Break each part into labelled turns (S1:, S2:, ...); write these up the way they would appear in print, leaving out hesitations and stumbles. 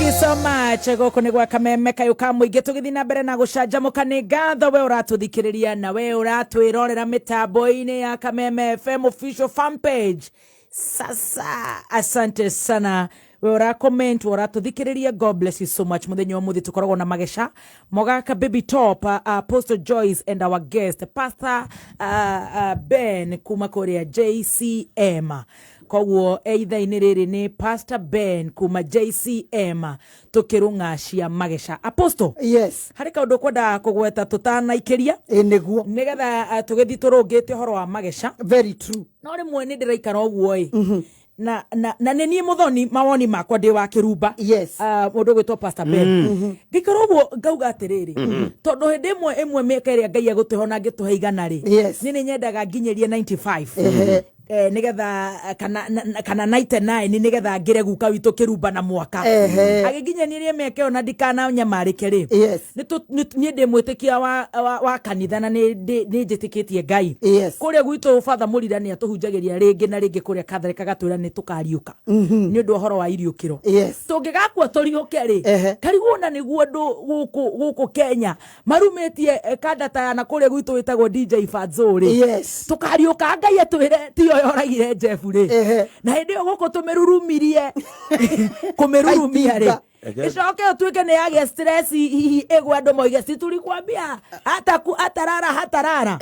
S1: you so much. Goko ni gwa kameme kayo kamwige tugithi na mbere na gucanjamuka ni ngatho we uratuthikiriria na we uratwirorera mitambo-ini ya Kameme FM official fan page. Sasa asante sana we ura comment uratuthikiriria. God bless you so much. Muthenya umuthi tukoragwo na magesha mogaka baby top Apostle Joyce and our guest Pastor Ben kuma korea JCM. Koguo either-ini riri ni Pastor Ben kuma JCM tukirungacia magesha. Apostle,
S2: yes,
S1: hari kaundu kwenda kugweta tutanaikiria
S2: niguo
S1: nigetha tugithi turungite horo wa magesha.
S2: Very true.
S1: No rimwe ni ndiraikara uguo na nenie muthoni mawoni makwa ndi wa kirumba.
S2: Yes,
S1: mundu gwitwo Pastor Ben ngikora uguo ngauga atiriri tondu hindi imwe miaka iria Ngai agutihona ngituhe igana ri ni nyendaga nginyerie 95 nigetha kana 99 nigetha ngire guka witu kirumba na mwaka agiginyanirie miaka yo na ndikana nyamarike ri ni ndi mwitikia wa kanitha na ni njitikitie Ngai kuria gwitu Father Mulira ni atuhunjagiria ringi na ringi kuria Katharika gatwira ni tukariuka ni undu horo wa iriukiro tungigakwa turiuke ri kariguna niguo ndu guku Kenya marumetie kandata na kuria gwitu witagwo DJ Fadzuri tukariuka Ngai atwire tio yoragire Jefu ri na hindi yo guku tumirurumirie kumirurumia ri icoke tuike ni yage stress hihi egwa ndo moige situlikwambia hatarara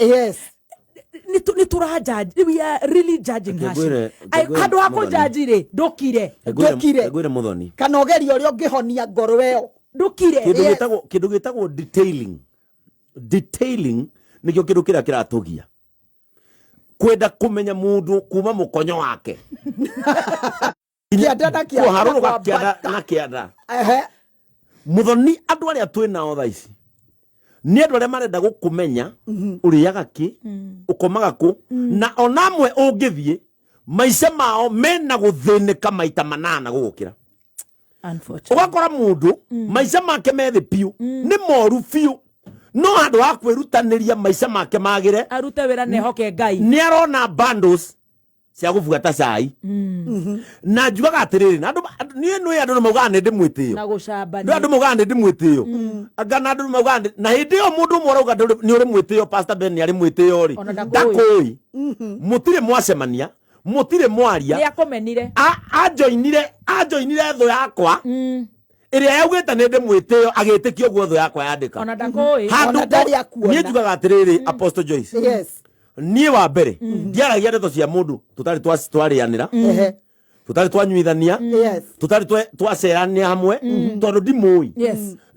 S1: ni turajudge. We are really judging her. Kado hako judge ri ndukire
S3: egwire muthoni
S2: kana ogerio ri ongihonia ngoro yo
S1: ndukire
S3: kindu gitagwo detailing nikyo kindu kira kiratugia kwenda kumenya mundu kuma mukonyo wake
S2: kianda
S3: kuharuruka kianda muthoni andu aria twina tha ici ni andu aria marenda gukumenya uriaga ki ukomaga ku na onamwe ungithie maica mao mena guthinika maita manana gugukira. Ugakora mundu maica make methi piu ni moru piu no andu akwirutaniria maica make magire
S1: arute wira ne hoke Ngai
S3: ni arona bundles cia gubuata cai na njugaga atiriri na ni andu mauga ndi mwitio
S1: na gucamba
S3: andu mauga ndi mwitio agana andu mauga na hindi yo mundu mwarauga ni uri mwitio. Pastor Ben ari mwitio ri ndakui mutire mwacemania mutire mwaria
S1: ni akomenire ajoinire thu yakwa iria yaugita ni ndi mwitio agitikio guo thu yakwa yandika ona ndakui
S2: ona ndari akuona
S3: ni njugaga atiriri Apostle Joyce nie wa mbere ndiaragia ndeto cia mundu tutari twarianira tutari twanyuithania tutari twacerania hamwe tondu ndimui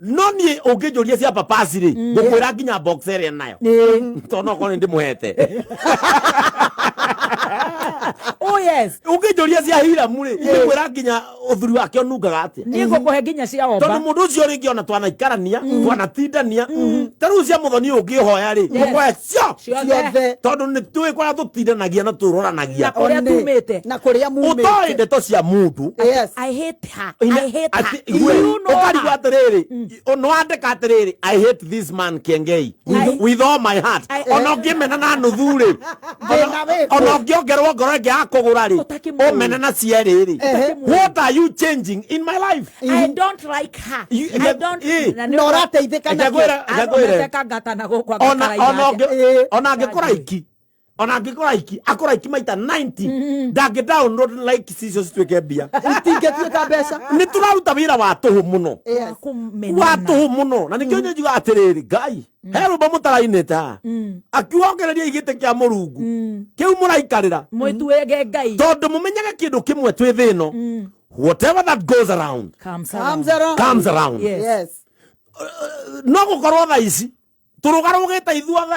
S3: no nie ungijuria cia papasi ri ngukwira nginya box area nayo tondu ko ndimuhete ungijuria cia hira muri ngukwira nginya uthuri wake onungaga atia
S1: nie ngukuhe nginya cia omba
S3: tondu mundu ucio ringi ona twanaikarania twanatindania taru cia muthoni ungihoya ri ngukuhe ciothe tondu ni tui kwa tutindanagia na turoranagia
S1: na kuria tumite
S2: na kuria mumite
S3: utoi ndeto cia mundu.
S1: I hate her
S3: you know ukari atiriri ono andika atiriri I hate this man Kengei with all my heart ono ngimena na nuthuri ono ngiongerwo ngoro ngi akugura ri o menena cieriri. What are you changing in my life?
S1: I don't like her. I don't
S2: no rateithika na
S1: ngata ngata na gukwa
S3: ona ngikuraiki akuraiki maita 90 ndage download like sicio citweke mbia
S2: itingĩtuĩka mbeca
S3: ni turaruta wira wa tuhu muno na nikio njuga atiriri Ngai herumba mutaraine ta akiwongereria igite kia Murungu kiu muraikarira
S1: mwituege Ngai
S3: tondu mumenyaga kindu kimwe twi thino whatever that goes around comes around.
S2: Yes.
S3: No gukorwo tha ici turugarugite ithuothe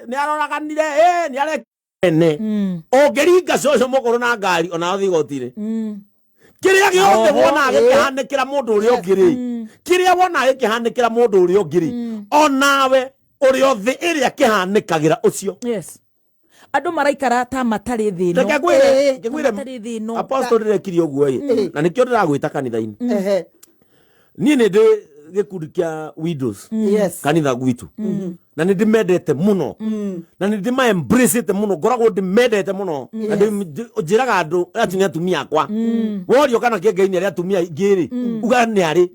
S3: ni aroraganire ni arekene ongeringa coco mukuru na ngari ona othi gotire kiria giothe wona gikihanikira mundu uri ongiri kiria wona gikihanikira mundu uri ongiri onawe uri othi iria kihanikagira ucio
S1: andu maraikara ta matari thino
S3: ngwire Apostle direkiri oguo na nikio ndiragwita kanitha-ini ni ndi gikundi kia widows
S2: Yes.
S3: kanitha gwitu na nä ndä mendete må no na nä ndä ma embrace te må no ngoragwo ndä mendete må no na njä raga andå atumia atumia akwa worio kana kä ngai nä arä atumia ingä rä uga nä arä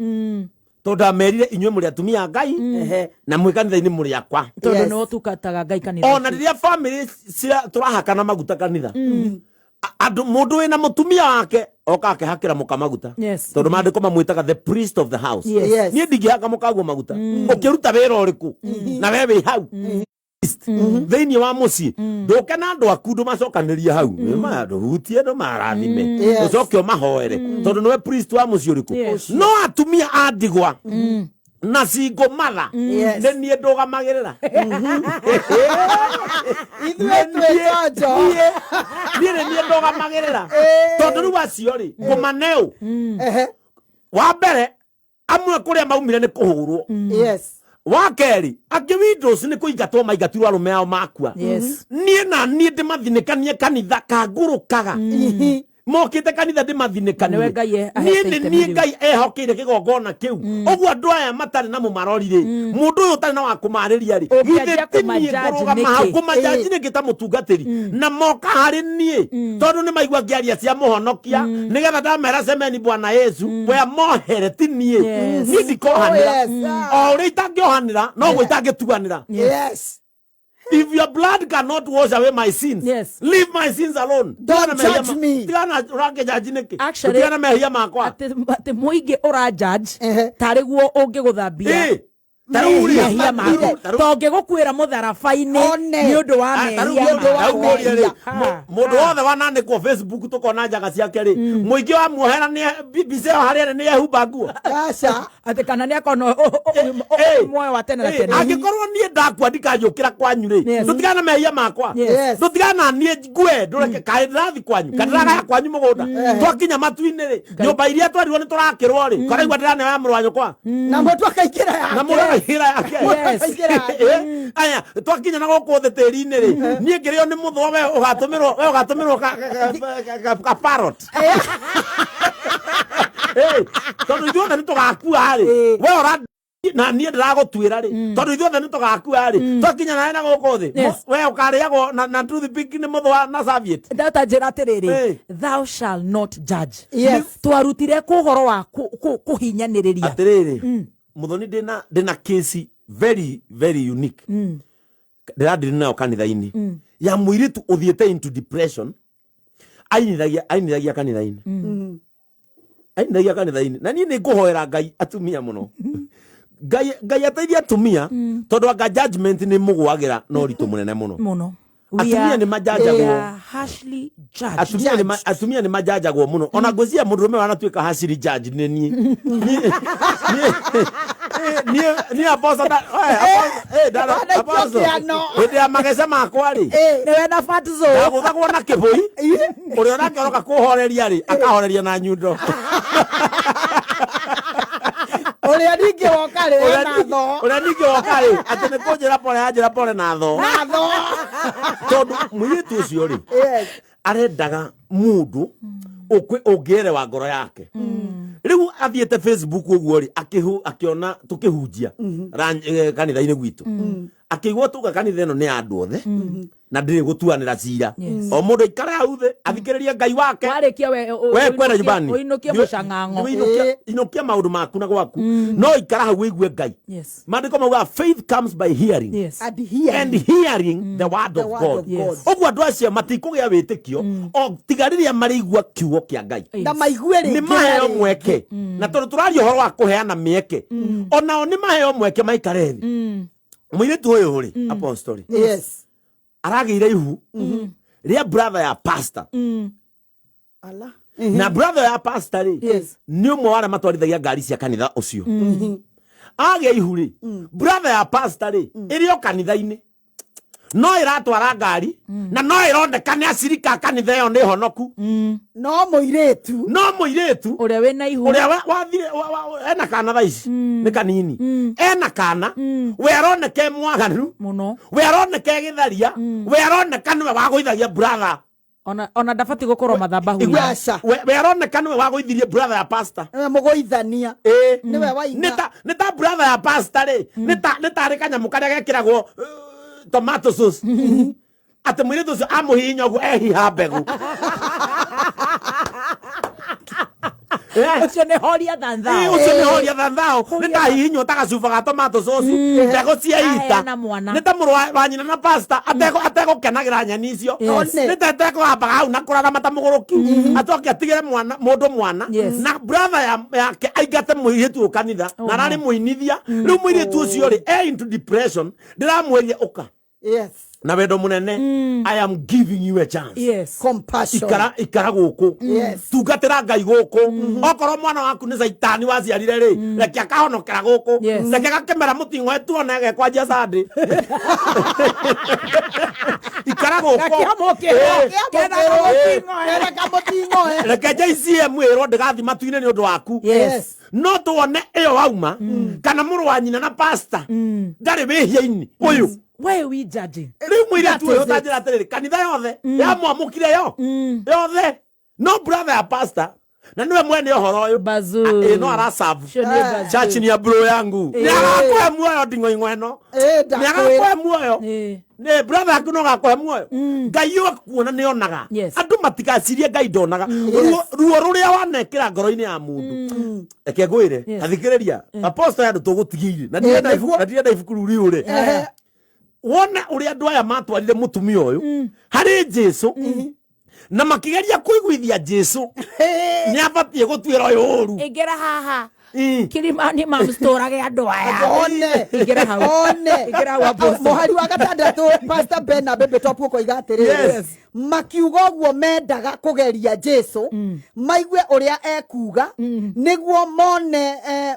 S3: tondå ndamerire inyuä må rä atumia ngai na mwä kanitha-inä må rä akwa
S1: tondå nä tungataga ngai kanitha
S3: ona rä rä a bamä tå rahakana maguta kanitha andå må ndå wä na må tumia wake oka akehakä ra må ka maguta
S1: Yes.
S3: tondå mandä ko mamwätaga the priest of the house
S2: Yes.
S3: niä ndingä haka må kaguo maguta å kä ruta wä ra å rä kå na we wä hau thä-inä wa må ciä ndå ke na andå aku ndå macokanä rie hau ndå hutie ndå marathime å coke å mahoere tondå nä we priest wa må ciä å rä
S1: Yes.
S3: kå no atumia a ndigwa na cingo matha
S2: Yes.
S3: nä niä ndå gamagä rä ra
S2: Ithuĩ twĩ njonjo.
S3: niä nä niä ndå gamagä rä ra tondå rä u acio rä ngå maneå
S2: Ehe.
S3: wa mbere amwe kå rä a maumire nä kå hå rwo
S2: Yes.
S3: wa kerä angä windows nä kå ingatwo maingatirwo arå me ao makua
S1: Yes.
S3: niä na niä ndä mathinä kanie kanitha kangå rå kaga mokä te kanitha ndä mathinä
S1: Nĩwe Ngai ahete itemi
S3: niä
S1: rĩu.
S3: ngai ehokä ire kä gongona kä u å guo andå aya matarä na må marori-rä må ndå å yå tarä na wa kå marä ria rä
S1: Ũngĩanjia kũmajaji nĩkĩ?
S3: kå majaji nä kä ta må tungatä ri na moka harä niä tondå nä maigua ngä aria cia må honokia nä getha ndamera cemeni bwana yesu we mohere ti niä
S1: Yes.
S3: niä ndikohanä ra
S2: Yes.
S3: o å rä a itangä ohanä ra noguo itangä tuanä ra
S2: Yes.
S3: if your blood cannot wash away my sins
S1: Yes.
S3: leave my sins alone
S2: Don't judge me.
S3: tigana urange jaji niki
S1: Actually,
S3: tigana mehia makwa
S1: atä må ingä å ranjaji
S2: Ehe.
S1: tarä guo å ngä gå thambia
S3: Eh, taruria
S1: mehia maku tongä gå kwä ra må tharabai-inä
S2: One.
S1: nä å ndå wa mehia
S2: mehia.
S3: må ndå wothe wanandä kwo facebook tå kona njaga ciake rä må ingä wa muohera mbica ä harä a nä ehumba nguo
S2: Aca.
S1: atä kana nä akona muoyo wa tene na tene
S3: angä korwo niä ndakua ndikanjå kä ra kwanyu rä
S1: Yes.
S3: ndå tigana mehia makwa
S2: Yes.
S3: ndå tigana niä ngue ndå reke kaä ndä rathi kwanyu kana ndäragaya kwanyu må gå nda twakinya matu-inä rä nyå mba iria twarirwo nä tå rakä rwo rä koraigua ndä raneoya må rå wa nyå
S2: Na mũndũ akaingĩra yake.
S3: na må rå hä yake
S1: Yes.
S3: aya twakinya na gå kå thä tä ri-inä rä niä ngä rä o nä må thwo we å gatå mä rwo kaparot tondå ithuothe nä tå gakua rä we å na niä ndä ragå tuä ra rä tondå ithuothe nä tå gakua rä twakinya naä na gå kå thä
S1: Yes.
S3: we å karä agwo na toothpick nä må thwo na Soviet.
S1: ndata njä ra atä rä rä
S3: Eh.
S1: thou shall not judge
S2: Yes.
S1: twarutire kå horo wa kå hinyanä rä ria
S3: atä rä rä må thoni ndä na kesi very very unique ndä randä nayo kanitha-inä ya må irä tu å thiä te into depression ainithagia kanitha-inä ainithagia kanitha-inä na niä nä ngå hoera ngai atumia må no ngai ateithia atumia tondå anga judgment nä må gwagä ra no ritå må nene må no
S1: må no
S3: atumia nä majanjagwo atumia nä majanjagwo må no ona ngå cia må ndå rå me wanatuä ka haciri jaji nä niä niä hä ndä ya magece makwa rä
S1: nä wena batizo
S3: ndagå thagwo na kä bå i å rä a å rakä oroka kå horeria rä akahoreria na nyundo
S2: Ũrĩa ningĩ woka rĩ na tho.
S3: å rä a ningä woka rä atä nä kå njä ra pore yanjä ra pore na tho
S2: Na tho.
S3: tondå må irä tu å cio rä
S2: Yes.
S3: arendaga må ndå å ngä erewa ngoro yake rä u athiä te facebook å guo rä akä ona tå kä hunjia kanitha-inä gwitå akä igua tå ga kanitha ä no nä ya andå othe na ndä rä gå tuanä ra cira
S1: Yes.
S3: o må ndå aikare hau thä athikä rä ria ngai wake
S1: warä kia
S3: we kwenda nyumbani
S1: å inåkie må cang'ang'o
S3: inokia maå ndå maku na gwaku no ikara hau wä igue ngai
S1: Yes.
S3: mandä ko mauga faith comes by hearing
S1: Yes.
S2: And here.
S3: and hearing the word of
S2: word
S3: God.
S2: of
S1: God.
S3: Oguo andå acio matikå gä a wä tä kio o tiga rä rä a marä igua kiugo kä a ngai
S2: Na maigue rĩngĩ
S3: nä maheo mweke na tondå tå raria å horo wa kå heana mä eke onao nä maheo mweke maikare thä må irä tu å yå rä apostoli
S2: Yes.
S3: aragä ire ihu rä a brother ya pastor
S2: Ala.
S3: na brother ya pastor rä
S2: Yes.
S3: nä å mwe warä a matwarithagia ngari cia kanitha å cio agä ihu rä brother ya pastor rä ä rä o kanitha-inä no ä ratwara ngari na no ä rondeka nä acirika kanitha ä yo nä honoku
S2: No mũirĩtu.
S3: no må irä tu
S1: å rä a wä na ihu
S3: å rä a wathire ena kana tha ici nä kanini ena kana we aroneka mwaganu
S1: må no
S3: we aroneka gä tharia we aroneka nä we wagå ithagia brother
S1: ona ndabati gukorwo mathabahu
S3: we aroneka niwe wagoithirie brother ya pastor
S2: mugoithania niwe waina
S3: nita brother ya pastor ri nita ri kanyamu karia gekiragwo tomato sauce ate mwiritu ucio amuhinya guo ehiha mbegu
S1: ucio ni horia thanthao
S3: nita hihinyo tagacuba ga tomato sauce mbegu ciaita nita muru wa nyina na pastor atego kenagira nyani icio nita teko ambaga hau na kurara matamuguruki atoke atigire mwana na brother yake aigate muiritu kanitha na rari muinithia riu muiritu ucio ri into depression ndiramwerie uka na wendo munene I am giving you a chance
S2: compassion
S3: ikara guku tungatira ngai guku okorwo mwana waku ni saitani waciarire ri reke akahonokera guku reke gakemera mutingo etuone gekwanjia sande ikara guku reke JCM irwo ndigathi matuine ni undu waku no tuone iyo wauma kana muru wa nyina na pastor ndari wihia-ini uyu
S1: why we judging
S3: riu mwire tu yo tajira atiriri kanitha yothe ya mwamukire yo yothe no brother ya pastor na niwe mwene uhoro uyu no arasabu church ni ya bro yangu ni agakwe muoyo ndingo ingweno ni agakwe muoyo ne brother akuno gakwe muoyo ngai yo kuona ni onaga andu matikacirie ngai ndonaga ruo ruria wanekira ngoro-ini ya mundu eke gwire athikiriria apostle yandu tugutigire na ndienda ibuku riure wona uria andu aya matwarire mutumia uyu hari Jesu na makigeria kuiguithia Jesu ni abatie gutwira uyu uru
S1: ingera haha kirimani mamstorage andu aya ingera hau
S2: muhari wa gatandatu pastor Ben na Baby Top uko igatirire makiuga guo mendaga kugeria Jesu maigue uria ekuga niguo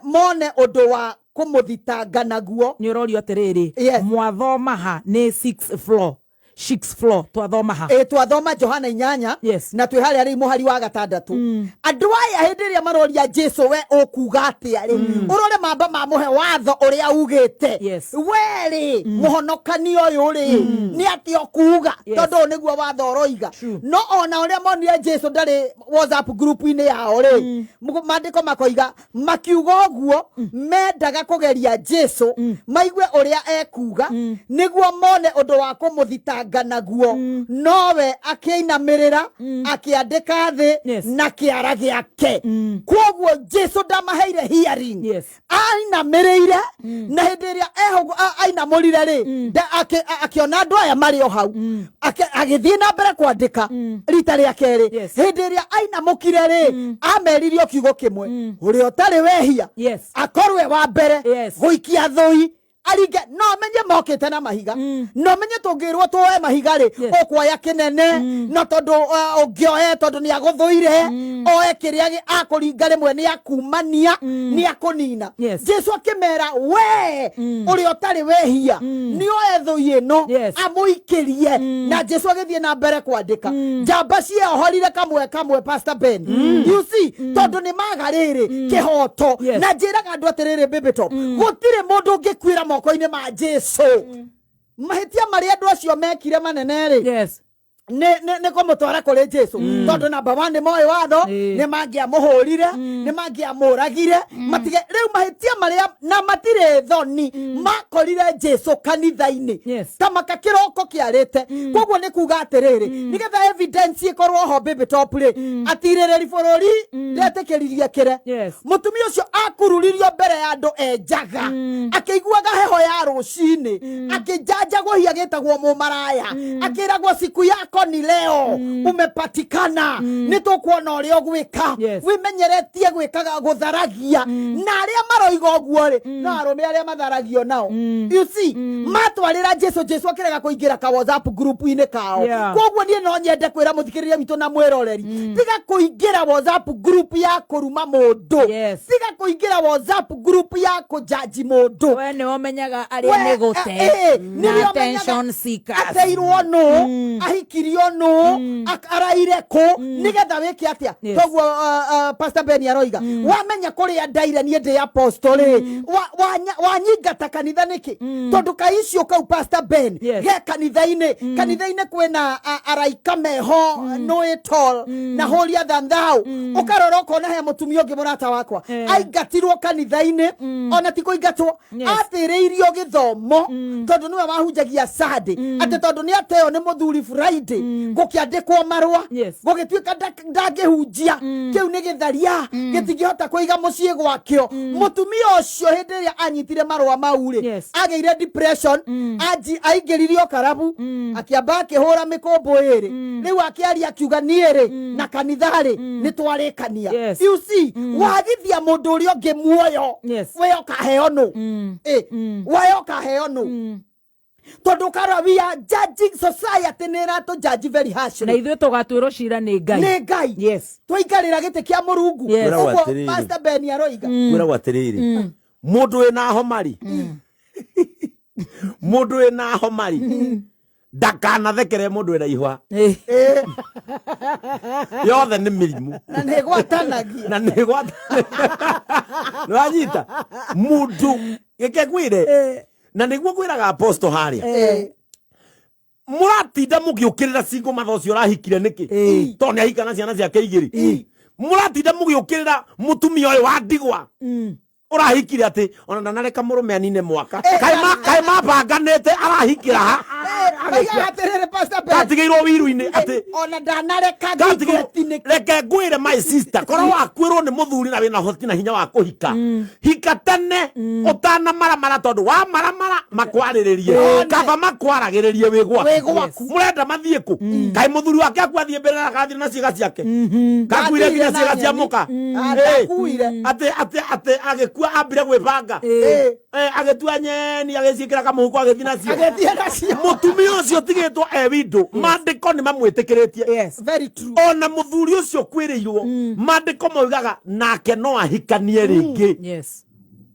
S2: mone undu wa kumuthitanga naguo
S1: ni urorio atiriri mwathoma ha ni 6th floor twathoma ha
S2: twathoma Johana 8 na twi hari ari muhari wa gatandatu andu aya hindi ria maroria Jesu we ukuga atia ri urore mamba mamuhe watho uria ugite weri muhonokani uyu ri ni ati okuga tondu niguo watho uroiga no ona uria monire Jesu ndari WhatsApp group ini yao ri mandiko makoiga makiuga guo mendaga kugeria Jesu maigue uria ekuga niguo mone undu wa kumuthita naguo nowe akiinamirira akiandika thi na kiara giake kwoguo Jesu ndamaheire hearing ainamirire na hindi iria ainamurire ri akiona andu aya mari o hau agithie na mbere kwandika rita ria keri hindi iria ainamukire ri ameririo kiugo kimwe uri otari wehia akorwe wa mbere guikia thui aringe no menye mokete na mahiga no menye tungirwo twoe mahiga ri okwaya kinene no tondu ungioe tondu ni aguthuire oe kiria akuringa rimwe ni akumania ni akunina Jesu akimera we uri otari wehia ni oe thui ino amuikirie na Jesu agithie na mbere kwandika njamba cia ohorire kamwe Pastor Ben you see tondu ni magariri kihoto na njiraga andu atiriri Baby Top gutire mundu ungikwira moko-ini ma Jesu mahitia mari andu acio mekire manene ri ne kumutwara kuri Jesu tondu namba 1 moyo watho ni mangia muhurire ni mangia muragire matige riu mahitia maria na matire thoni makorire Jesu kanitha-ini kama kakiroko kiarite kwoguo ni kuga atiriri nigetha evidence ikorwo ho Baby Top ri atiriri bururi retekeririe kire mutumia ucio akururirio mbere ya andu enjaga akiguaga heho ya rucini akijanja guhia gitagwo mumaraya akiragwo siku yako ni leo umepatikana nitukuona uria gwika wimenyeretie gwikaga gutharagia na aria maroiga guo ri na arume aria matharagio nao you see matwarira Jesu akirega kuingira ka WhatsApp group ini kao kwoguo nie no nyende kwira muthikiriria witu na mwiroreri tiga kuingira WhatsApp group ya kuruma mundu tiga kuingira WhatsApp group ya kujaji mundu
S1: we ni omenyaga aria ni gute
S2: ni
S1: attention seekers
S2: ateirwo no ahiki arahikirio no araire ko nigetha wiki atia toguo Pastor Ben aroiga wamenya kuria ndaire ni ndi apostle wanyingata kanitha niki tondu kaicio kau Pastor Ben ge kanitha-ini kwina araika meho no etol na holia than thou ukarora ukona he mutumia ungi murata wakwa aingatirwo kanitha-ini ona tiko ingatwo athiriirio githomo tondu niwe wahunjagia Sunday ate tondu ni ateo ni muthuri Friday gukiandikwo marwa gugituika ndangihunjia kiu ni githaria gitingihota kuiga mucii gwakio mutumia ucio hindi ria anyitire marwa mauri ageire depression aingiririo karabu akiamba akihura mikombo iri riu akiaria akiuga niiri na kanithari ni twarikania you see wagithia mundu uri ungi muoyo we okaheo nu we okaheo nu tondu karavia judging society nerato judge very harshly
S1: na ithuĩ tũgatwĩrwo cira nĩ Ngai
S2: yes tũikarĩra gĩtĩ kĩa Mũrungu ũguo Pastor Ben aroiga
S3: kwĩragwo atĩrĩrĩ mũndũ wĩna homari mũndũ wĩna homari ndakanathekere mũndũ wĩna ihwa yothe nĩ mĩrimũ
S2: na nĩ gwatanagia
S3: na nĩ gwatanagia nĩwanyita mũndũ gĩkegwĩre na niguo kwiraga apostle haria muratinda mugiukirira singo mathocio rahikire niki to ni ahikana ciana ciake igiri muratinda mugiukirira mutumia uyu wa ndigwa urahikire ati ona ndanareka murume anine mwaka kaima banganete arahikira ha
S2: atirire Pastor Ben
S3: gatigirwo wiru-ini ati
S2: ona ndanareka
S3: reke ngwire my sister korwo wakwirwo ni muthuri na wina hoti na hinya wa kuhika hika tene utana mara tondu wa mara makwariririe kaba makwaragiririe wigwaku murenda mathie ku kai muthuri wake akwathie mbere na gathire na ciega ciake kakwire nginya ciega cia muka ati agikua ambire gwibanga agitua nyeni agicikira kamuhuko agithie nacio mutumia ucio tigitwo window mandiko ni mamwitikiretie
S2: yes very true
S3: ona muthuri ucio kwiriirwo mandiko moigaga nake no ahikanie ringi
S1: yes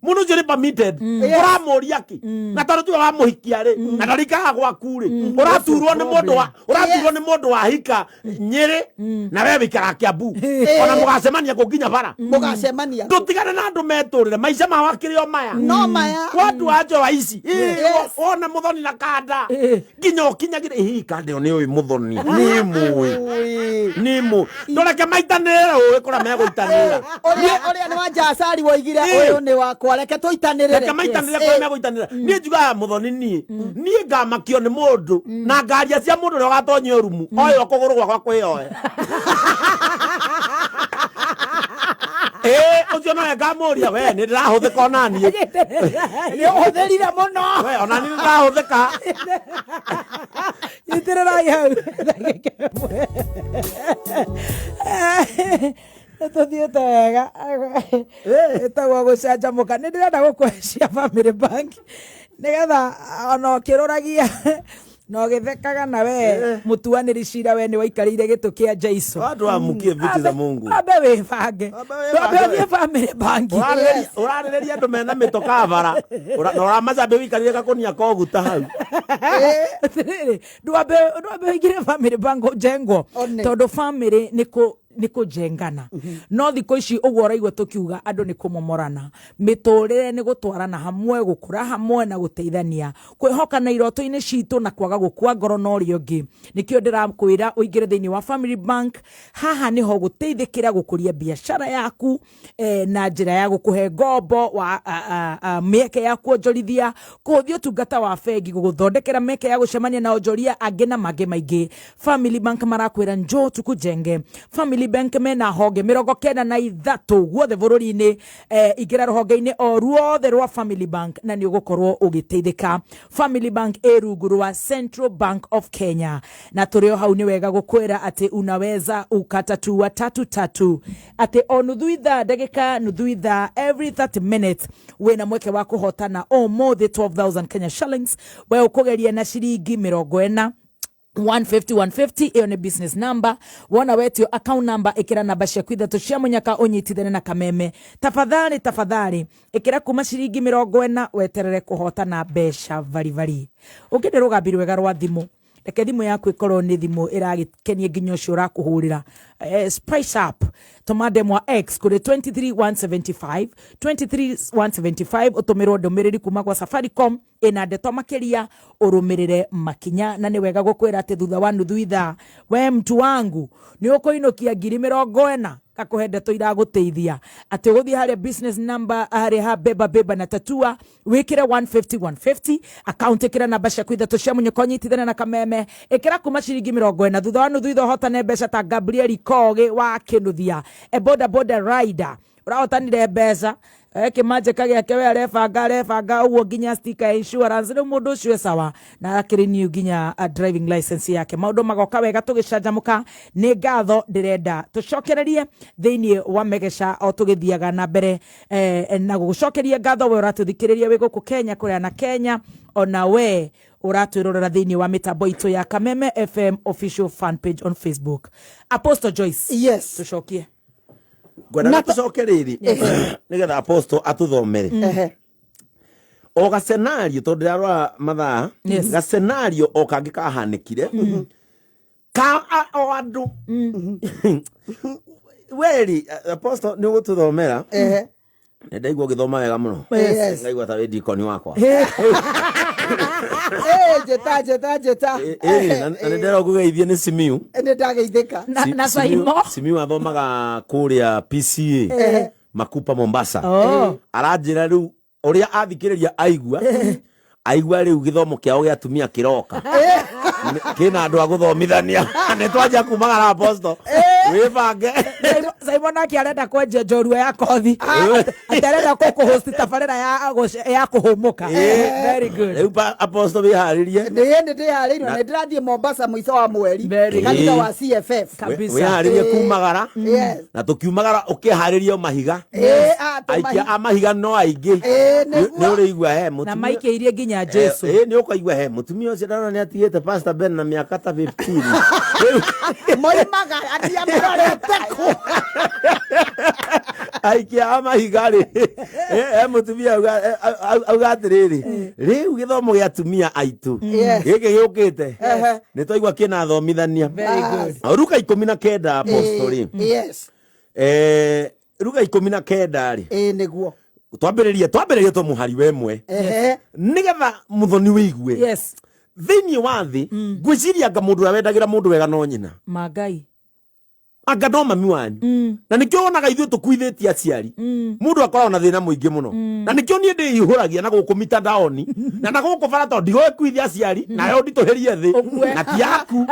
S3: muno jeri permitted uramoria ki na tondu tu wa muhikia ri na ndarikaga gwaku ri uraturwo ni mundu wa hika Nyeri na wewe bikara Kiambu ona mugacemania kunginya bara
S2: mugacemania
S3: tutigane na andu meturire maica ma wakirio maya
S2: no maya
S3: watu ajo wa ici ona muthoni na kanda nginya ukinyagire hika ndio ni uyu muthoni ni mu ndoreke maitanire uwe kura megwitanira
S2: oria ni wanja asari woigire uyu ni wakwa reke tuitanirire
S3: reke maitanire kura megwitanira ni njuga muthoni ni ngamakio ni mundu na ngaria cia mundu ria ugatonye rumu oyo kuguru gwakwa kwioe ucio no ngamuria we ni ndirahuthika onani
S2: ni uhutherire muno
S3: we onani ndirahuthika
S1: itirirai hau tuthiĩte wega ĩtagwo gũcanjamũka nĩ ndĩrenda gũkũhecia Family Bank nĩgetha ona ũkĩrũragia no githekaga na we mutuaniri cira we ni waikarire gitu kia Jaiso
S3: watu amukie vitu za Mungu
S1: abe we bange abe Family Bank
S3: urarireria andu mena mitoka bara uramazabe wikarire gakonia koguta hau
S1: ndwabe igire Family Bank jengwo tondu family niko jengana no thiko ici uguo raigwa tukiuga andu ni kumomorana miturire ni gutwarana hamwe gukura hamwe na guteithania kwihoka na iroto-ini citu na kwaga gukua ngoro no ri ungi nikio ndirakwira uingire thiini wa Family Bank haha niho guteithikira gukuria biashara yaku na njira ya gukuhe ngombo wa mieke ya kuonjorithia kuthio tungata wa bengi guguthondekera mieke ya gucemania na onjoria angi na mange maingi Family Bank marakwira njoo tukujenge Family Bank mena honge 93 guothe bururi-ini igira ruhonge-ini o ruothe rwa Family Bank na ni ugukorwo ugiteithika Family Bank rungu rwa Central Bank of Kenya na turio hau ni wega gukwira ati unaweza ukatatua 33 ati o nuthu ithaa ndagika nuthu ithaa every 30 minutes wena mweke wa kuhotana o more than 12,000 Kenya shillings we ukugeria na ciringi 40 150 iyo ni business number wona wetio account number ikira namba cia kwithatu cia munyaka unyitithane na kameme tafadhali ikira kuma ciringi 40 weterere kuhota na besha vari ukindiruga biru wega rwa thimu reke thimu yaku ikorwo ni thimu iragikenie nginya ucio urakuhurira spice up tomademwa X kuri 23175 23175 utumirwo ndumiriri kuma kwa Safaricom ina ndeto makiria urumirire makinya na ni wega gukwira ati thutha wa nuthu ithaa we mtu wangu ni ukuinokia 40 kakuhe ndeto iraguteithia ati guthii haria business number haria ha beba na tatua wikire 150 account ikira namba cia kwitha cia munyoko nyitithana na kameme ikira kuma ciringi 40 thutha wa nuthu ithaa hotane mbeca ta Gabriel Koge wa Kinuthia boda rider urahotanire mbeca kimaje kage akewe arefanga uwo ginya sticker insurance no mundu ucio sawa na akiri new ginya driving license yake maundu magoka wega tugicanjamuka ni ngatho ndirenda tucokererie thiini wa megesha o tugithiaga na mbere na gucokeria ngatho we uratuthikiriria wi guku Kenya kuria na Kenya ona we uratwirorera thiini wa mitambo itu ya Kameme FM official fan page on Facebook. Apostle Joyce,
S2: yes,
S1: tucokie
S3: gwenda tucokeriri nigetha Apostle atuthomere o ga scenario to ndirarwa mathaa ga scenario o kangi kahanikire ka o andu weri Apostle ni gututhomera ndaigua githoma wega muno ngaigua ta wendi koni wakwa
S2: jeta
S3: na ndero kugeithie ni Simiu
S2: ene ndageithika
S1: na Saimo
S3: Simiu athomaga kuria PCA Makupa Mombasa aranjira riu uria athikiriria aigua riu githomo kiao gia tumia kiroka kina andu aguthomithania ne twanja kumagara Apostle wibange
S1: Saimo naki arenda kwenja njorua ya kothi atarenda kuhost tafarira ya kuhumuka very good
S3: riu Apostle wiharirie
S2: ndi haririo na ndirathie Mombasa mwiso wa mweri kanitha wa CFF
S1: kabisa
S3: wiharirie kumagara na tukiumagara ukiharirie mahiga aikia amahiga no aingi ni urigwa he
S1: na maike irie ginya Jesu
S3: ni ukaigwa he mutumia ucio ndana ni atigite Pastor Ben na miaka ta 15
S2: magara atia mrorete ku
S3: aikia amahigari mutumia augatiriri riu githomo gia tumia aitu giki giukite ni twaigwa kina thomithania
S1: very good
S3: Luka 19 Apostle
S2: yes
S3: Luka 19 ri
S2: niguo
S3: twambiririe to muhari wemwe nigetha muthoni wigue
S1: yes
S3: thiini wa thi ngwiciria nga mundu wendagira mundu wega no nyina
S1: magai
S3: anga no mami wanyu na nikio onaga ithuĩ tukuithitie aciari mundu akoragwo na thina muingi muno na nikio nie ndihuragia na gukumita daoni na guku bara to ndigoe kuithia aciari na yo ndituherie thi na ti yaku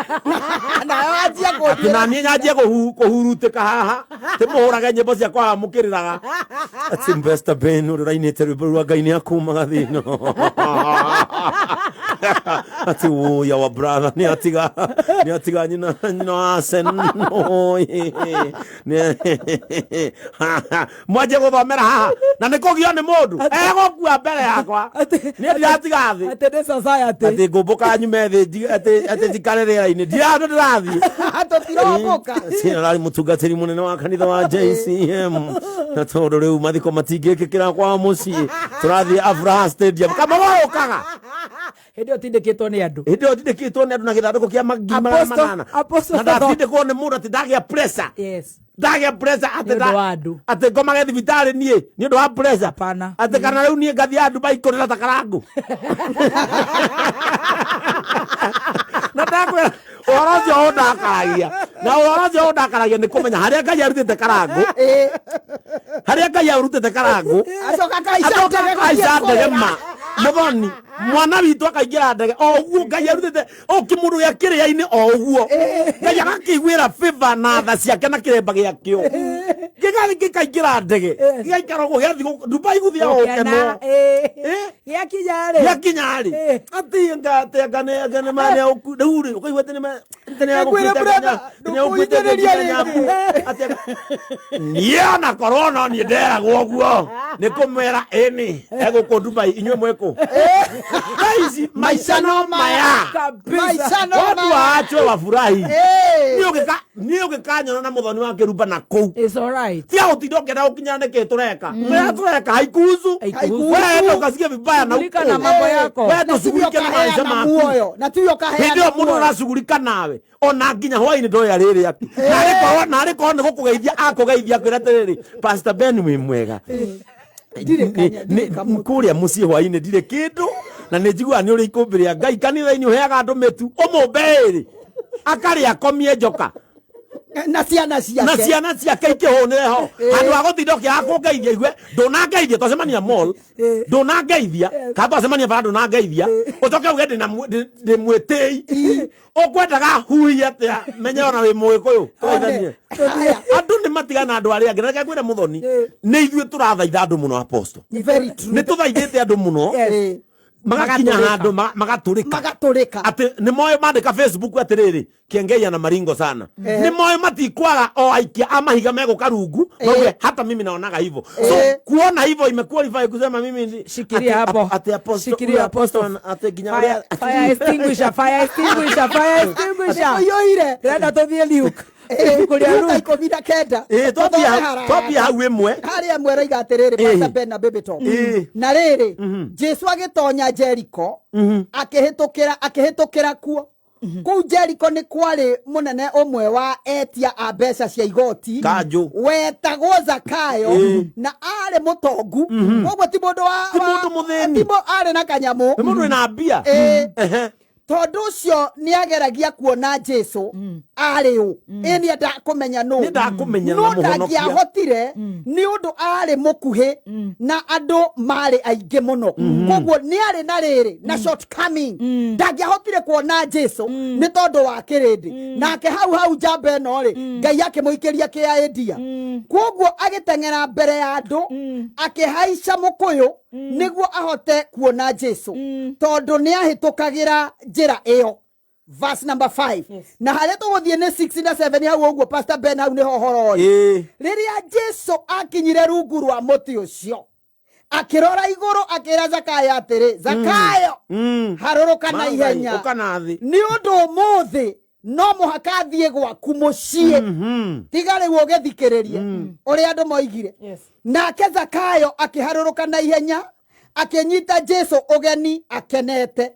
S2: na yo atia
S3: ko na nie nyanjie kuhurutika haha timuhurage nyimbo cia kwa mukiriraga ati Pastor Ben urainite rwimbo Ngai ni akumaga thina ati ya wa brother ni atiga nyina asen mwaje guthomera haha na nikugio ni mundu egokua mbere yakwa ni ndiratiga thi
S1: ati society
S3: ati ngumbuka nyume thi ati thikarerera-ini ndirando ndirathi
S2: atirogoka
S3: sinarari mutungatiri munene wa kanitha wa JCM na tondu riu mathiko matingikikira kwa mucii turathi Abraham Stadium kama wokaga
S1: Hedio tindikitwo ni andu
S3: na githanduku kia magima manana na tindikwo ni mundu ati ndagia pressure
S1: yes
S3: ndagia pressure ati ngomage thibitari nie ni undu wa pressure
S1: pana
S3: ati kana riu nie ngathi andu baikorera ta karangu na ndakwira orojo ndakaragia na orojo ndakaragia ni kumenya haria Ngai arutite karangu haria Ngai arutite karangu
S2: acoka
S3: kaisa ndegema muthoni mwana witu akaingira ndege o uguo Ngai arutite o kimundu gia kiria-ini o uguo Ngai agakiguira favor na tha ciake na kiremba giakio gigathi gikaingira ndege gigaikara uguo giathi Dubai guthia o keno giakinyari ati ngane mane ukuri ukaigua tene niana korona ni nderagwo guo ni kumera ini eguku Dubai inywe mweko guys maisha no maya
S2: kabisa
S3: watu waachwe wafurahi ni niyo gikanyona na muthoni wa kiruba na kou.
S1: It's all right.
S3: Tia utidoke na ukinyane ke tureka. Wewe tureka haikuhusu. Wewe ndo kasikia vibaya na
S1: uko na mambo yako.
S3: Wewe ndo shughulika na maisha mako.
S2: Na tuyo kahea.
S3: Ndio mundu arashughulika nawe. Ona nginya hwaini ndo ya riri yake. Na ariko ne gukugeithia akugeithia kwira tiriri. Pastor Ben wi mwega. Kuria mucie hwaini ndire kindu na nejigua ni uri ikumbiria Ngai kanitha-ini uheaga andu metu umumbiri akari akomie njoka
S2: na ciana
S3: ciake ikihunire ho handu ha guthindokia akungeithia igwe ndunangeithia twacemania mall ndunangeithia ka twacemania bara ndunangeithia ucoke uge ndi mwitei ukwendaga hui atia menye ona wi mwikuyu andu ni matigana andu aria angi na kwira muthoni ni ithuĩ turathaitha andu muno apostle ni tuthaithite andu muno magakinya handu magaturika ati ni moyo mandika Facebook atiriri kiengeia na maringo sana ni moyo matikwaga o aikia amahiga mego karungu hata mimi naonaga hivyo so kuona hivyo imequalify kusema mimi
S1: shikiria hapo
S3: ati apostle ati ginya
S1: fire extinguisher
S2: yo ire
S1: renda tuthie Luke
S2: kuria ikomida kenda
S3: twambia hau imwe
S2: hari amwe raiga atiriri Pastor Ben na Baby Top na riri Jesu agitonya Jericho akihitukira kuo kuu Jericho ni kwari munene umwe wa etia a mbeca cia igoti wetagwo Zakayo na ari mutongu koguo ti mundu muthini ti ari na kanyamu
S3: mundu ina mbia
S2: tondu ucio ni ageragia kuona Jesu ari u ni ndakumenya no ndagiahotire ni undu ari mukuhi na andu mari aingi muno koguo ni ari na riri na shortcoming ndagiahotire kuona Jesu ni tondu wa kirindi nake hau jambe no ri Ngai yake muikiria kiaendia koguo agitengera mbere ya andu akihaica mukuyu niguo ahote kuona Jesu tondu ni ahitukagira njira iyo. Verse number 5 na haria tuguthie ni 6 na 7 hau uguo Pastor Ben hau ni hohoro riria Jesu akinyire rungu rwa muti ucio akirora iguru akira Zakayo atiri Zakayo haruruka na ihenya ni undu umuthi no muhaka thie gwaku mucie tigare wo gethikiririe uri andu moigire nake Zakayo akiharuruka na ihenya akinyita Jesu ugeni akenete.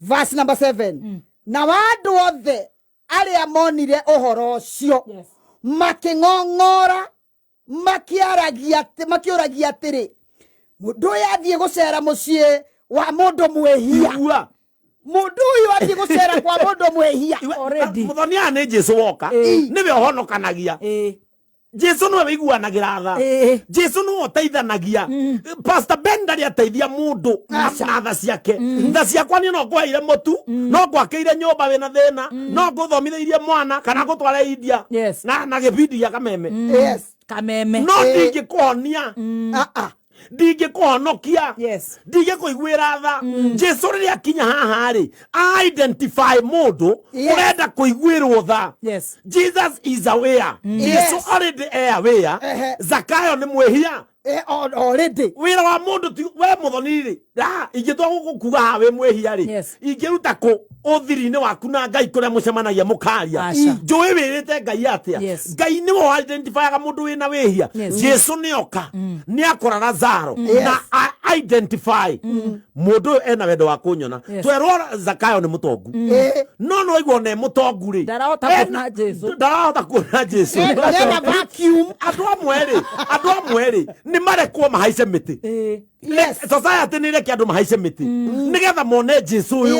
S2: Verse number 7 na wandu othe aria monire uhoro ucio making'ong'ora makiuragia atiri mundu uyu athie gucera mucie wa mundu mwehia mundu uyu athie gucera kwa mundu mwehia
S3: already muthoni ane Jesu woka niwe ohonokanagia Jesu no wiguanagira tha Jesu no oteithanagia Pastor Ben ndari ateithia mundu na tha ciake tha ciakwa ni no kwaire mutu no kwakeire nyumba wina thina no guthomitheirie mwana kana gutwara India na gibindi ya kameme
S1: kameme
S3: no ndingikuhonia ndingikuhonokia ndingikuiguira tha Jesu riria akinya haha ri identify mundu urenda kuiguirwo tha Jesus is aware Jesu already aware Zakayo ni mwehia
S2: already
S3: wira wa mundu ti we muthoni ri ingitwa gukuga ha we mwehia ri ingiruta ku uthiri-ini waku na Ngai kuria mucemanagia mukaria njui wirite Ngai atia Ngai ni wo identifyaga mundu wina wihia Jesu ni oka ni akora Lazaro na identify mundu ena wendo wa kunyona twerwo Zakayo ni mutongu no igwo ne mutongu ri
S1: ndarahota
S3: kuona Jesu
S2: na vacuum
S3: andu amwe ni marekwo mahaice miti society ni reke andu mahaice miti nigetha mone Jesu uyu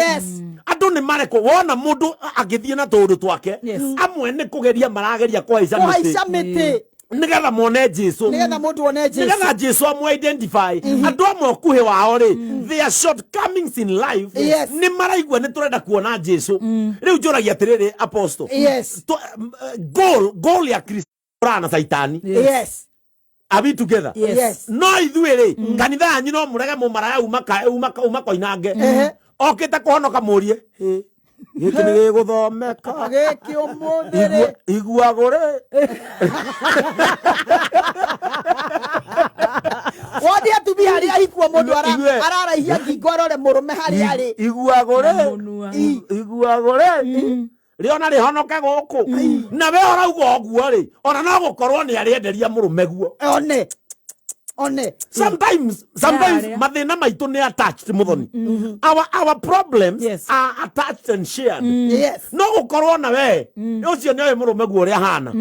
S3: andu ni marekwo wona mundu agithie na tundu twake amwe ni kugeria marageria kuhaica miti nigetha mone Jesu nigetha Jesu amwe identify andu amwe kuhe wao ri their shortcomings in life ni maraigua ni turenda kuona Jesu riu njuragia atiriri apostle goal ya Kristo na Saitani are we together no ithuiri kanitha yanyu no murege mumaraya uma koinange okite kuhonoka murie giki ni giguthomeka
S2: giki umuthiri
S3: iguagure
S2: wodi atubi hari ahikwo mundu araraihia ngingo arore murume hari ari
S3: iguagure riona ri honoke guku na we orauga oguo ri ona no gukorwo ni arienderia murume guo
S2: one
S3: sometimes mathina maitu ni attached muthoni our problems are attached and shared no gukorwo na we ucio ni murume guo ri hana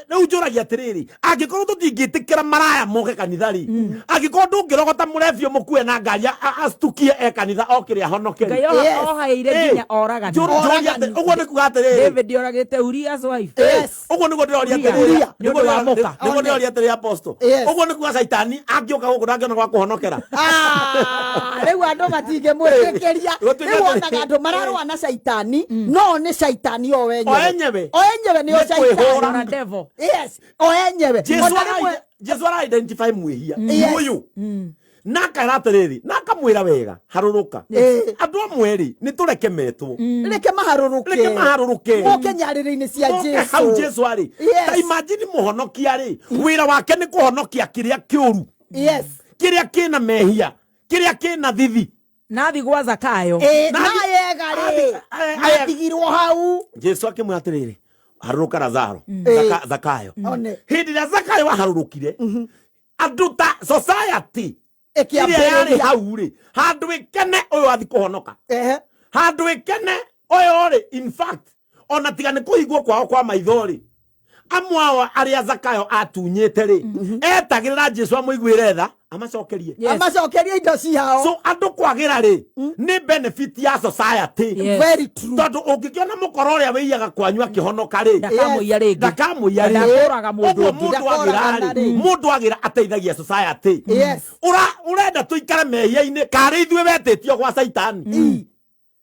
S3: riu njuragia atiriri angikorwo tutingitikira maraya moke kanitha ri angikorwo ndungirogota murefio mukue na ngari astukie kanitha okire ahonoke
S1: ohaire nginya oraga
S3: uguo ni kuga atiriri
S1: David oragite Uriah's wife
S3: uguo niguo ndiroria atiriri niguo ndiroria atiriri apostle uguo ni kuga Saitani angioka guku ndangiona gwa kuhonokera
S2: riu andu matinge mwitikiria riu onaga andu mararwa na Saitani no ni Saitani o wenyewe ni o Saitani
S1: devil
S2: o wenyewe
S3: Jesu ara identify mwihia uyu naka ratiriri naka mwira wega haruruka andu amweri ni tureke metwo
S2: reke maharuruke moke nyarire-ini cia Jesu
S3: hau Jesu ari ta imagine muhonokia ri wira wake ni kuhonokia kiria kiuru kiria kina mehia kiria kina thithi
S1: nathi gwa Zakayo
S2: na yega ri atigirwo hau
S3: Jesu akimwira atiriri haruruka Lazaro Zakayo hindi ya Zakayo waharurukire andu ta society iria yari hau ri handu ikene uyu athi kuhonoka handu ikene uyu ri in fact ona tiga ni kuhigwo kwao kwa maithori amwa aria Zakayo atunyete ri etagirira Jesu amuiguire tha amacokerie
S2: indo ciao
S3: so andu kwagira ri ni benefit ya society
S2: very true
S3: tondu ungikiona mukoro uria wiyaga kwanyu akihonoka ri
S1: ndakamuiya
S3: mundu agira ateithagia society urenda tuikare mehia-ini kari ithue wetitio gwa Saitani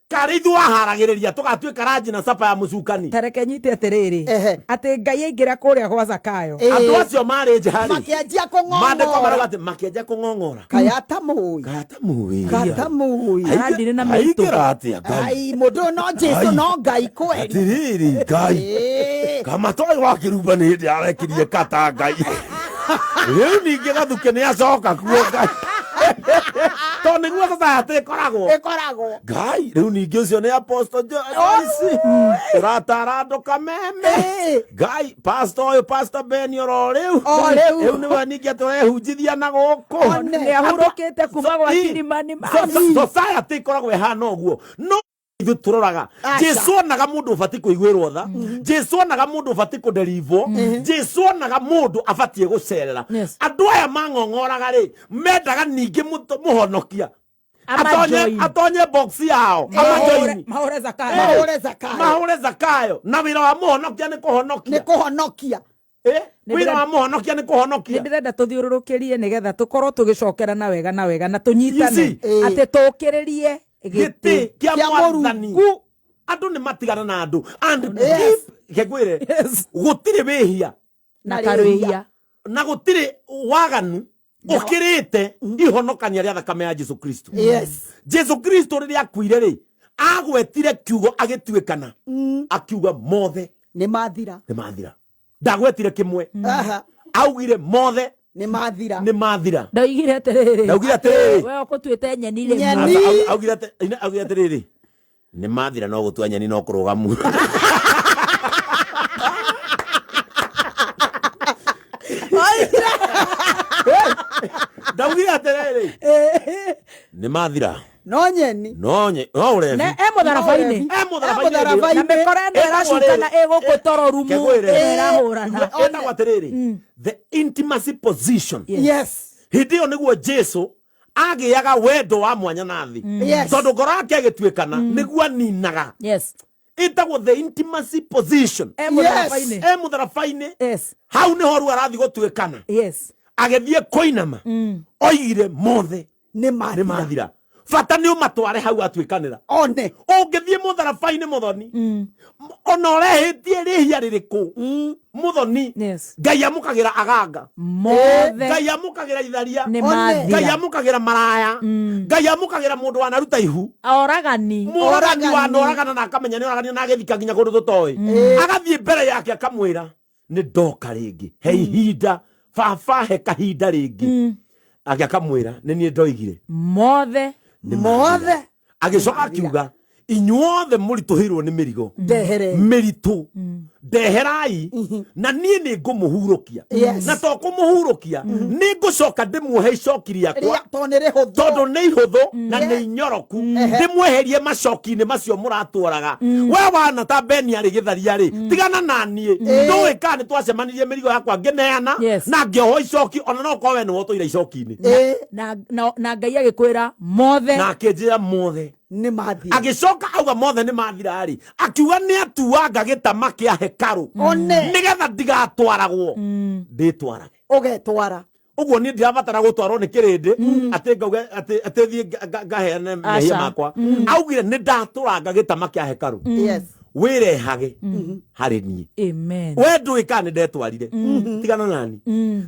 S3: kari ithue waharagiriria tugatuika ranji na sapa ya mucukani
S1: tareke nyite atiriri ati Ngai aingira kuria gwa Zakayo
S3: andu acio mari njahari
S2: makianjia kung'ong'ora
S3: mandiko maragati makianjia kung'ong'ora
S2: kayata mui
S1: arandire na maitu
S2: ai mundu no Jesu no Ngai kweli
S3: atiriri Ngai kama toi wakirumba ni hindi arekirie kata Ngai riu ningi gathuke ni acoka kuo Ngai to niguo society ikoragwo Ngai riu ningi ucio ni apostle Joyce uratara andu kameme Ngai pastor Ben oro riu niwe ningi aturehunjithia na guku
S1: ni ahurukite kuma gwa Kilimani
S3: society ikoragwo ihana uguo no ithu turoraga Jesu onaga mundu ubati kuigwirwo tha Jesu onaga mundu ubati kuderivo Jesu onaga mundu abatie gucerera andu aya mang'ong'oraga ri mendaga ningi muhonokia atonye box yao mahure Zakayo na wira wa muhonokia ni kuhonokia wira wa muhonokia ni kuhonokia
S1: ndirenda tuthiururukirie nigetha tukorwo tugicokera na wega na tunyitane ati tukiririe
S3: giti kia mwathani andu ni matigana na andu and kegwire gutire wehia
S1: na karwehia
S3: na gutire waganu ukirite ihonokania ria thakame ya Jesu Kristo Jesu Kristo riria akuire ri agwetire kiugo agituikana akiuga mothe
S2: ni mathira
S3: ndagwetire kimwe augire mothe
S2: ni mathira
S1: ndaugire atiriri we ukutuite nyeni ri
S3: augire atiriri ni mathira no gutua nyeni no kurugamu ndaugire atiriri ni mathira
S2: no nyeni
S3: no urevi
S1: ne mutharabaini na mikorende racukana iguku tororumu irahurana
S3: ona gwatiriri the intimacy position hindi yo niguo Jesu agiaga wendo wa mwanya nathi tondu ngoro yake agituikana niguo ninaga itagwo the intimacy position mutharabaini hau niho ru arathi gutuikana agethie koinama oigire mothe ni mathira fata ni umatware hau atwikanira
S2: one
S3: ungithie mutharabaini muthoni ona urehitie rihia ririku muthoni Ngai amukagira aganga
S1: mothe
S3: Ngai amukagira itharia
S1: Ngai
S3: amukagira maraya Ngai amukagira mundu wanaruta ihu
S1: oragani
S3: wanoragana na akamenya ni oragani na agithika nginya kundu tutoi agathie mbere yake akamwira ni ndoka ringi he ihinda baba he kahinda ringi akamwira ni nie ndoigire
S2: mothe
S3: agicoka akiuga inyuothe mũritũhĩirwo nĩ mĩrigo mĩritũ ndeherai na niĩ nĩ ngũmũhurũkia na to kũmũhurũkia nĩ ngũcoka ndĩmuohe icoki rĩakwa tondũ nĩ ihũthũ na nĩ inyoroku ndĩmweherie macoki-inĩ macio mũratwaraga we wana ta Beni arĩ gĩtharia-rĩ tigana na niĩ ndũĩ kana nĩ twacemanirie mĩrigo yakwa ngĩneana na ngĩohwo icoki ona no korwo we nĩ wotũire icoki-inĩ
S1: na Ngai agĩkwĩra mothe
S3: na akĩnjĩra mothe
S2: nĩ mathira
S3: agĩcoka auga mothe nĩ mathira-rĩ akiuga nĩ atuanga gĩtama kĩa hekarũ nĩgetha ndigatwaragwo ndĩtwarage
S2: ũgetwara
S3: ũguo niĩ ndirabatara gũtwarwo nĩ kĩrĩndĩ atĩ ngauge atĩ thiĩ ngaheane mehia makwa augire nĩ ndatũranga gĩtama kĩa hekarũ wĩrehage harĩ niĩ
S1: amen
S3: we ndũĩ kana nĩ ndetwarire tigana nani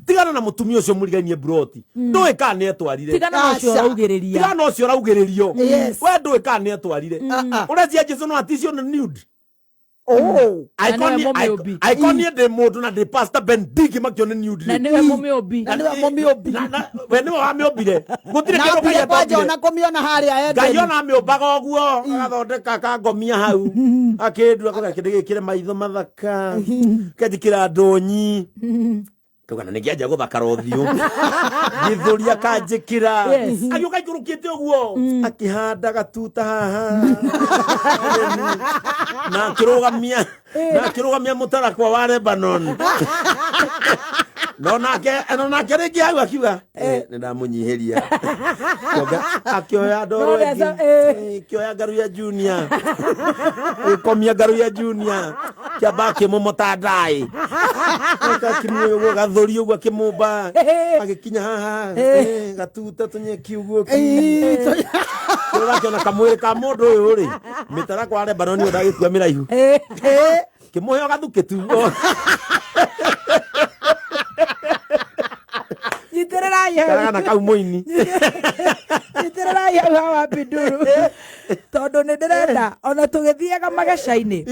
S3: tigana na mũtumia ũcio mũrigainie buroti ndũĩ kana nĩ etwarire
S1: tigana na ũcio ũraugĩrĩria
S3: tigana na ũcio ũraugĩrĩrio we ndũĩ kana nĩ etwarire ũrecia Jesũ no aticio nĩ nude Aikoni ndĩ mũndũ na ndĩ Pastor Ben ndingĩmakio nĩ nude
S1: na nĩwe mũmĩũmbi
S3: we nĩwe wamĩũmbire gũtirĩ kĩndũ Ngai atongire
S2: na kũmĩona harĩa
S3: Ngai ona amĩũmbaga ũguo agathondeka kangomia hau akĩndua kũrĩa kĩndũ gĩkĩre maitho mathaka kĩnjĩkĩra ndũnyi kauga na nĩngĩanjia gũthakara ũthiũ gĩthũri akanjĩkĩra agĩũka ikũrũkĩte ũguo akĩhanda gatuta haha na akĩrũgamia mũtarakwa wa Lebanon no nake rĩngĩ hau akiuga nĩ ndamũnyihĩria akĩoya ndoro ĩngĩ akĩoya Ngaruya Junior gĩkomia Ngaruya Junior kĩamba akĩmũmota ndaĩ akĩmuoya ũguo gathũri ũguo akĩmũmba agĩkinya haha gatuta tũnyeki ũguo kĩona kamwĩrĩ ka mũndũ ũyũ-rĩ mĩtarakwa wa Lebanon ndagĩkua mĩraihu kĩmũhe gathukĩtu
S1: Nyitĩrĩrai
S3: kau mũini
S1: nyitĩrĩrai hau hawa Binduru tondũ nĩ ndĩrenda ona tũgĩthiaga magaca-inĩ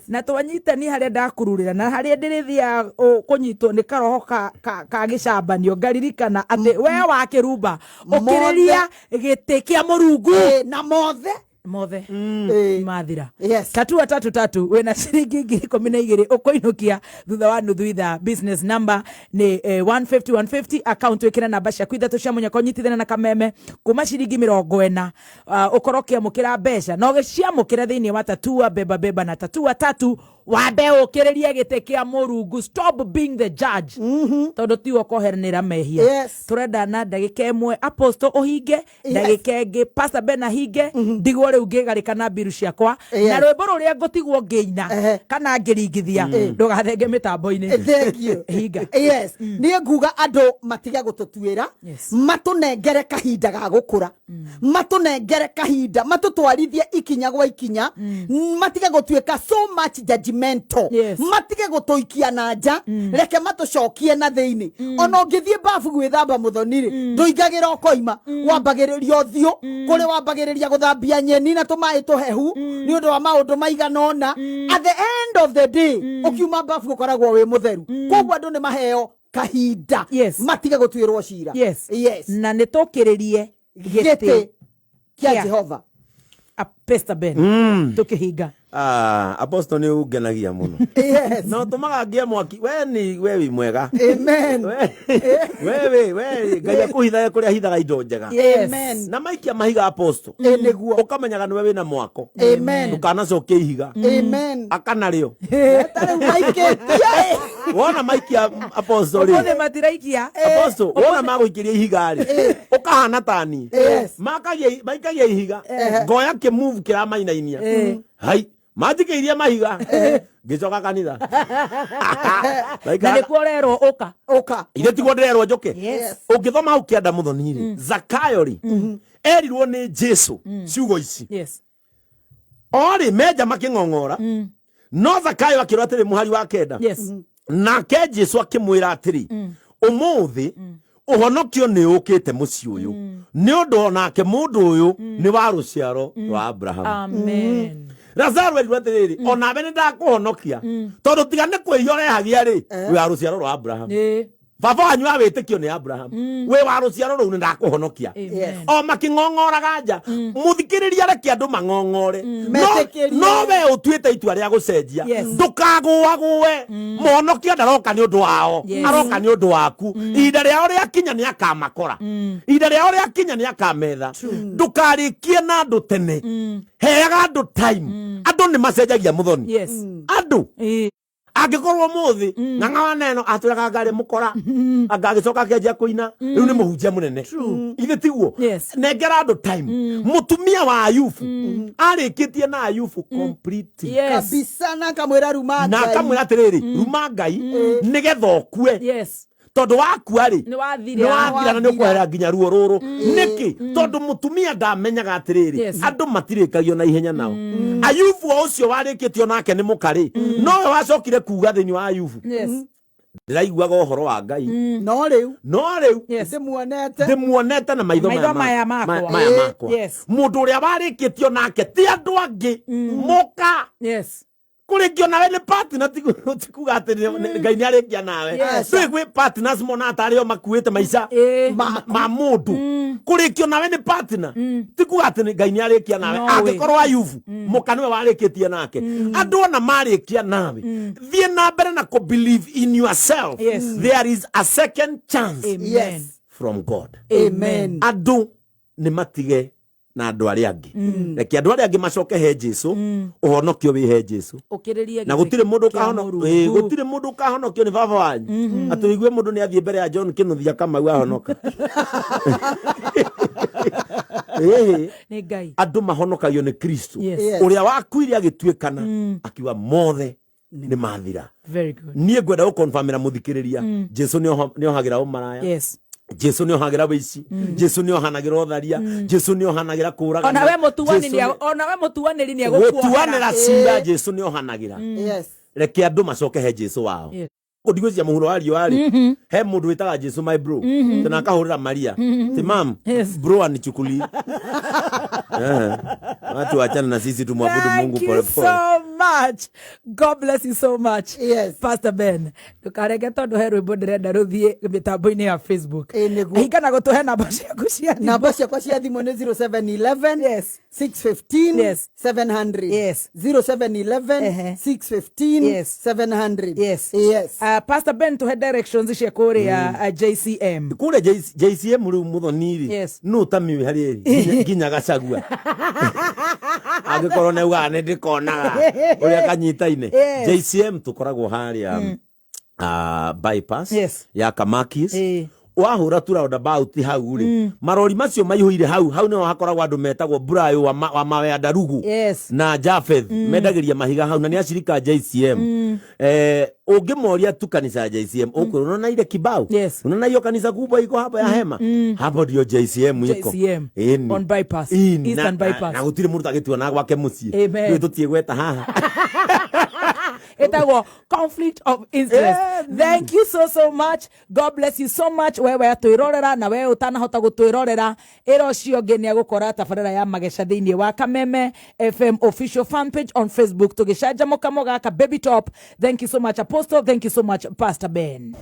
S1: na twanyitani harĩa ndakururĩra na harĩa ndĩrĩthiaga kũnyitwo nĩ karoho ka gĩcambanio ngaririkana atĩ we wakĩrumba ũkĩrĩria gĩtĩ kĩa mũrungu
S2: na mothe
S1: mathira tatua 33 wena ciringi 12,000 ũkũinũkia thutha wa nuthu ithaa. Business number nĩ 150 account wĩkĩra namba ciaku ithatũ cia mũnyaka ũnyitithana na kameme kuma ciringi 40 ũkorwo ũkĩamũkĩra mbeca na ũgĩciamũkĩra thĩinĩ wa tatua beba na tatua 3 wambe ũkĩrĩrie gĩtĩ kĩa mũrungu. Stop being the judge tondũ tiwo kũheranĩra mehia. Tũrenda na ndagĩka ĩmwe Apostle ũhinge ndagĩka ĩngĩ Pastor Ben ahinge ndigwo rĩu ngĩgarĩka na mbiru ciakwa na rwĩmbo rũrĩa ngũtigwo ngĩina kana ngĩringithia ndũgathenge mĩtambo-inĩ hinga.
S2: Niĩ nguga andũ matige gũtũtuĩra matũnengere kahinda ga gũkũra matũnengere kahinda matũtwarithie ikinya gwa ikinya matige gũtuĩka so much judgmental matige gũtũikia na nja reke matũcokie na thĩinĩ ona ũngĩthiĩ bafu gwĩthamba mũthoni-rĩ ndũingagĩra ũkoima wambagĩrĩria ũthiũ kũrĩ wambagĩrĩria gũthambia nyeni na tũmaĩ tũhehu nĩ ũndũ wa maũndũ maigana ũna. At the end of the day ũkiuma bafu ũkoragwo wĩ mũtheru koguo andũ nĩ maheo kahinda matige gũtuĩrwo cira
S1: na nĩ tũkĩrĩrie gĩtĩ
S2: kĩa Jehova.
S1: Pastor Ben tũkĩhinga
S3: Apostle nĩ ungenagia mũno no tũmaga ngia mwaki we wĩ mwega we Ngai akũhithaga kũrĩa hithaga indo njega na maikia mahiga Apostle
S2: nĩguo
S3: ũkamenyaga nĩwe wĩna mwako ndũkanacokia ihiga akanarĩo wona maikia Apostle
S1: rĩ matiraikia
S3: Apostle wona magũikĩria ihiga-rĩ ũkahana tani maikagia ihiga ngoya kĩmove kĩramainainia hai majikĩirie mahiga ngĩcoka kanitha
S1: na nĩkuo rerwo ũka
S3: ithe tiguo ndĩrerwo njũke ũngĩthoma hau kĩanda mũthoni-rĩ Zakayo-rĩ erirwo nĩ Jesũ ciugo ici orĩ menja makĩng'ong'ora no Zakayo akĩrwo atĩrĩ mũhari wa kenda nake Jesũ akĩmwĩra atĩrĩ ũmũthĩ ũhonokio nĩ ũkĩte mũciĩ ũyũ nĩ ũndũ onake mũndũ ũyũ nĩ wa rũciaro rwa Abrahamu. Lazaro erirwo atĩrĩrĩ onawe nĩ ndakũhonokia tondũ tiga nĩ kwĩhia ũrehagia-rĩ wĩ wa rũciaro rwa Abrahamu. baba wanyu awetekio ni Abraham we wa ruciaro ru ni ndakuhonokia o making'ong'oraga nja muthikiriria reke andu mang'ong'ore no we utuite itua ria gucenjia ndukagũagũe muhonokia ndaroka ni undu wao aroka ni undu waku ihinda riao ria kinya ni akamakora ihinda riao ria kinya ni akametha ndukarikie na andu tene heaga andu time andu ni macenjagia muthoni andu agikorwo muthi ng'ang'a wa neno atwiraga ngari mukora agagicoka kianjia kuina riu ni muhunjia munene ithe tiguo nengera andu time mutumia wa Ayubu arikitie na Ayubu complete
S2: kabisa na kamwira ruma ngai
S3: na kamwira atiriri ruma ngai nigetha okue tondu wakua ri ni wathira na ni ukwehera nginya ruo ruru niki tondu mutumia ndamenyaga atiriri andu matirikagio na ihenya nao Ayubu ucio warikitio nake ni mukari no we wacokire kuga thini wa Ayubu ndiraiguaga uhoro wa ngai
S2: no riu
S3: ndimuonete na maitho maya makwa mundu uria warikitio nake ti andu angi muka kurikio nawe ni partner tikuga ati ngai ni arikia nawe twigwe partners mona atari o makuite maica ma mundu kurikio nawe ni partner tikuga ati ngai ni arikia nawe angikorwo Ayubu muka niwe warikitie nake andu ona marikia nawe thie na mbere na ku believe in yourself there is a second chance from God andu ni matige na andu aria angi reke andu aria angi macoke he Jesu uhonokio wi he Jesu na gutire mundu kahonokio ni baba wanyu atuigwe mundu ni athie mbere ya John Kinuthia Kamau ahonoka
S1: ni ngai
S3: andu mahonokagio ni Kristo uria wakuire agituikana akiwa mothe ni mathira nie ngwenda gukonfirmira muthikiriria Jesu ni ohagira umaraya Jesu ni ohagira wici Jesu ni ohanagira utharia Jesu ni ohanagira kuraga
S1: ona we mutuaniri ni
S3: gutuanira cira Jesu ni ohanagira reke andu macoke he Jesu wao kudiguzia muhuro wa riwari he mundu witaga Jesu my bro tena kahurira Maria ti mam bro anichukuli watu achana na sisi tumwabudu Mungu pole pole.
S1: So much. God bless you so much. Pastor Ben. Tukarege tondu he rwimbo ndirenda ruthie mitambo-ini ya Facebook. Hingana gutuhe namba ciaku cia thimu.
S2: Namba ciakwa cia thimu ni 0711 615 700. 0711 615 700.
S1: Pastor Ben tuhe directions cia kuria JCM.
S3: Kure JCM ru muthoniri. No tamiwe hari nginya gacagua. Agikorwo neuga ni ndikonaga uria kanyitaine JCM tukoragwo haria bypass ya Kamakis wahura tu roundabout hau ri marori macio maihũire hau no hakoragwo andu metagwo Burayo wa mawe Ndarugu na Jafeth mendagiria mahiga hau na ni acirika JCM ungemoria tu kanisa JCM ukwona na ile kibao unaona hiyo kanisa kubwa iko hapa ya hema hapo ndio JCM iko
S1: on bypass Eastern bypass
S3: na gutire mundu agituona gwake mucie ndio tutie gweta haha
S1: etago conflict of interest. Thank you so much. God bless you so much. Wewe atwirorera na wewe utanahota gutwirorera ero cio ngenia gukora tabarira ya magesha thiini wa Kameme FM official fan page on Facebook tugicaja mukamo gaka Baby Top. Thank you so much Apostle. Thank you so much Pastor Ben.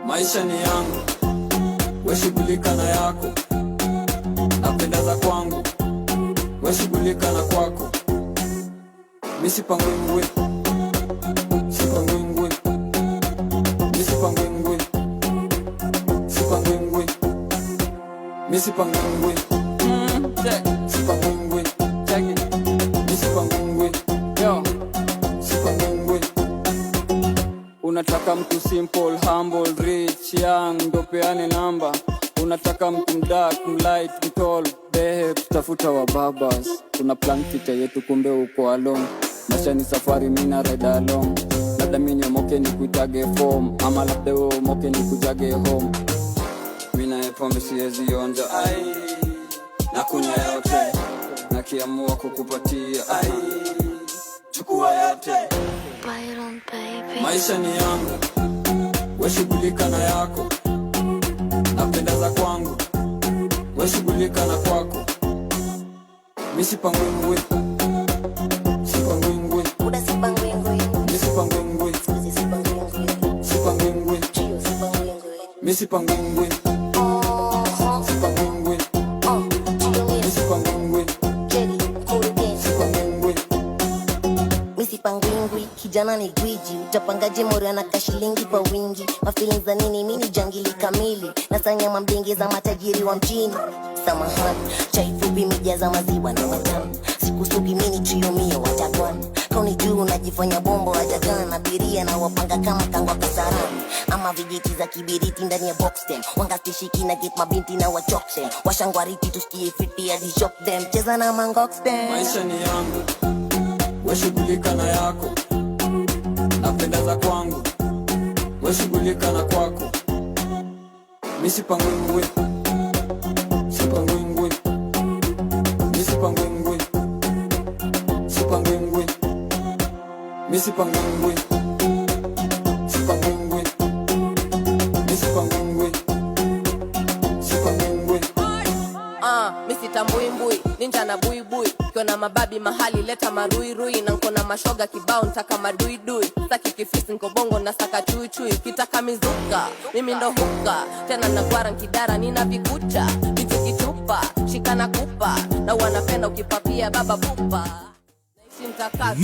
S4: Maisha ni yangu, we shughulika na yako, napendeza kwangu, we shughulika na kwako. Mi sipangwingwi, sipangwingwi, mi sipangwingwi, sipangwingwi, mi sipangwingwi, sipangwingwi, mi sipangwingwi, sipangwingwi. Unataka mtu simple, humble, rich, young, ndo peane namba. Unataka mtu mdark, mlight, mtall, behe, tutafuta wa babas. Tuna plan future yetu kumbe uko alone. Maisha ni safari mina ride along. Labda mimi moke ni kuitage form, ama labda wewe moke ni kujage home. Mina pombe siwezi onja, ai. Na kunya yote, na kiamua kukupatia, ai. Chukua yote. Maisha ni yangu, we shughulika na yako, napendeza kwangu, we shughulika na kwako. Misi pangwingwi. Sipangwingwi.
S5: Uda sipangwingwi.
S4: Misi pangwingwi.
S5: Sipangwingwi.
S4: Sipangwingwi. Misi pangwingwi. Sipangwingwi. Misi pangwingwi. Sipangwingwi.
S5: Misi pangwingwi. Kijana ni gwiji, utapangaje mori anaka shilingi kwa wingi. Mafeelings za nini mini jangili kamili. Nasanya mambingi za matajiri wa mjini. Samahani, chai fupi mijaza maziwa na matamu. Sikusugi mini triumio watakwana. Kauni juu unajifanya bombo wajagana. Abiria na wapanga kama kangwa kasarani. Ama vijiti za kibiriti ndani ya box them. Wanga stishiki na get mabinti na wachokse. Washangwariti tusikie fiti ya di shock them. Cheza na mangox them.
S4: Maisha ni yangu, weshugulika na yako. Napenda za kwangu, weshugulika na kwako. Misi pangwingwi. Sipangwingwi. Misi pangwingwi. Sipangwingwi. Misi pangwingwi. Sipangwingwi. Misi pangwingwi. Sipangwingwi.
S6: Misi tambuimbui, ninja na buibui. Kiona mababi mahali leta maruirui. Na nkona mashoga kibao ntaka maduidui. Saki kifisi nkobongo na saka chui. Kitaka mizuka, mimi ndo huka. Tena nakwara nkidara nina vikucha. Vitu kichupa, shikana kupa. Na wanapenda ukipapia baba pupa. Naishi mtakazi.